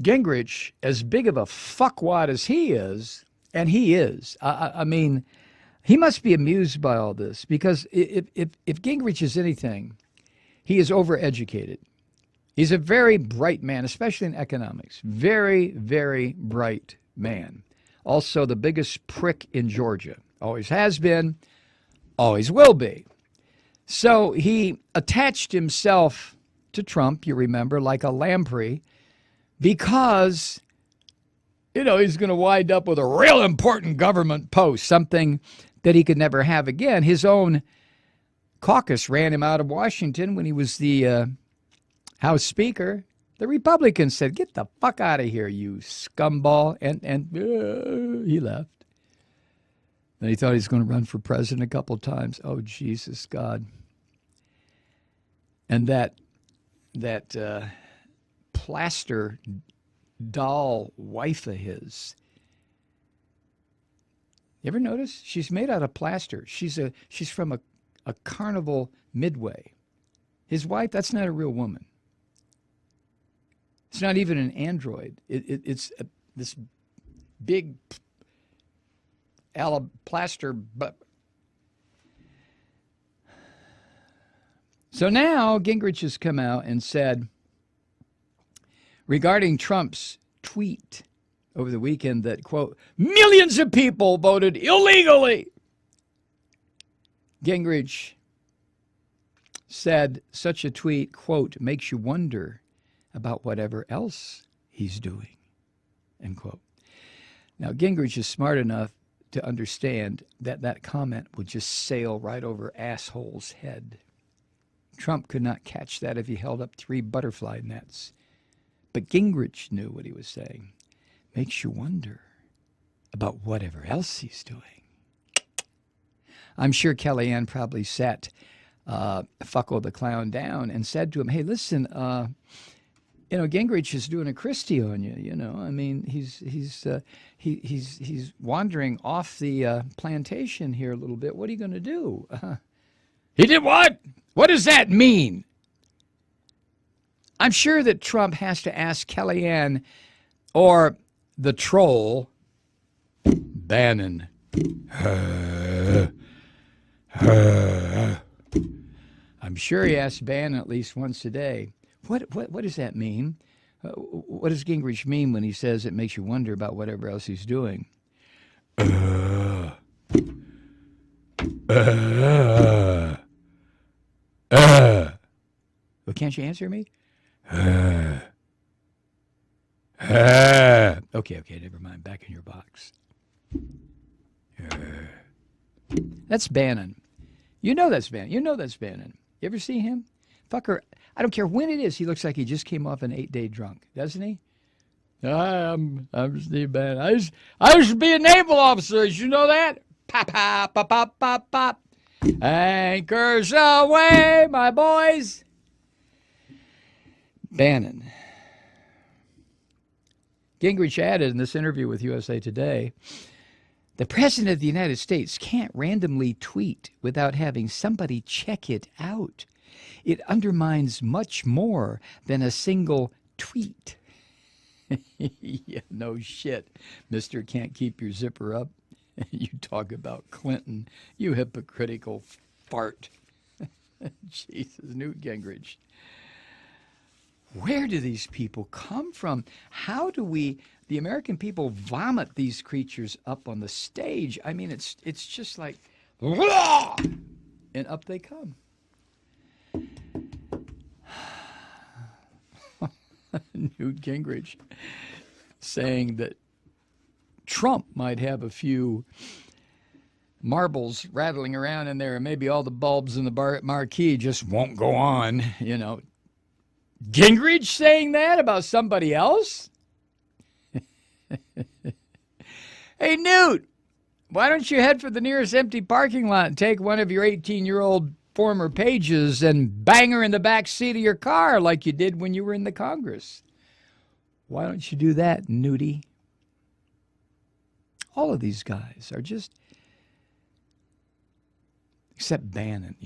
Gingrich, as big of a fuckwad as he is, and he is, I mean, he must be amused by all this because if Gingrich is anything, he is overeducated. He's a very bright man, especially in economics. Very, very bright man. Also, the biggest prick in Georgia. Always has been, always will be. So he attached himself to Trump, you remember, like a lamprey, because, he's going to wind up with a real important government post, something that he could never have again. His own caucus ran him out of Washington when he was the House Speaker. The Republicans said, "Get the fuck out of here, you scumball," and he left. And he thought he was going to run for president a couple of times. Oh, Jesus, God. And that plaster doll wife of his. You ever notice? She's made out of plaster. She's from a carnival midway. His wife, that's not a real woman. It's not even an android. It's this big plaster. So now Gingrich has come out and said, regarding Trump's tweet over the weekend that, quote, millions of people voted illegally. Gingrich said such a tweet, quote, makes you wonder about whatever else he's doing, end quote. Now, Gingrich is smart enough to understand that that comment would just sail right over asshole's head. Trump could not catch that if he held up 3 butterfly nets. But Gingrich knew what he was saying. Makes you wonder about whatever else he's doing. I'm sure Kellyanne probably sat Fucko the Clown down and said to him, hey, listen, Gingrich is doing a Christie on you. I mean, he's wandering off the plantation here a little bit. What are you going to do? He did what? What does that mean? I'm sure that Trump has to ask Kellyanne or the troll, Bannon. I'm sure he asks Bannon at least once a day. What does that mean? What does Gingrich mean when he says it makes you wonder about whatever else he's doing? Well, can't you answer me? Okay, never mind. Back in your box. That's Bannon. You know that's Bannon. You ever see him? Fucker, I don't care when it is, he looks like he just came off an 8-day drunk, doesn't he? I'm Steve Bannon. I used to be a naval officer. Did you know that? Pop, pop, pop, pop, pop, pop. Anchors away, my boys. Bannon. Gingrich added in this interview with USA Today, the President of the United States can't randomly tweet without having somebody check it out. It undermines much more than a single tweet. Yeah, no shit, mister can't keep your zipper up. You talk about Clinton, you hypocritical fart. Jesus, Newt Gingrich. Where do these people come from? How do the American people, vomit these creatures up on the stage? I mean, it's just like, and up they come. Newt Gingrich saying that Trump might have a few marbles rattling around in there, and maybe all the bulbs in the marquee just won't go on, Gingrich saying that about somebody else? Hey, Newt, why don't you head for the nearest empty parking lot and take one of your 18-year-old former pages and bang her in the back seat of your car like you did when you were in the Congress? Why don't you do that, Newty? All of these guys are just, except Bannon,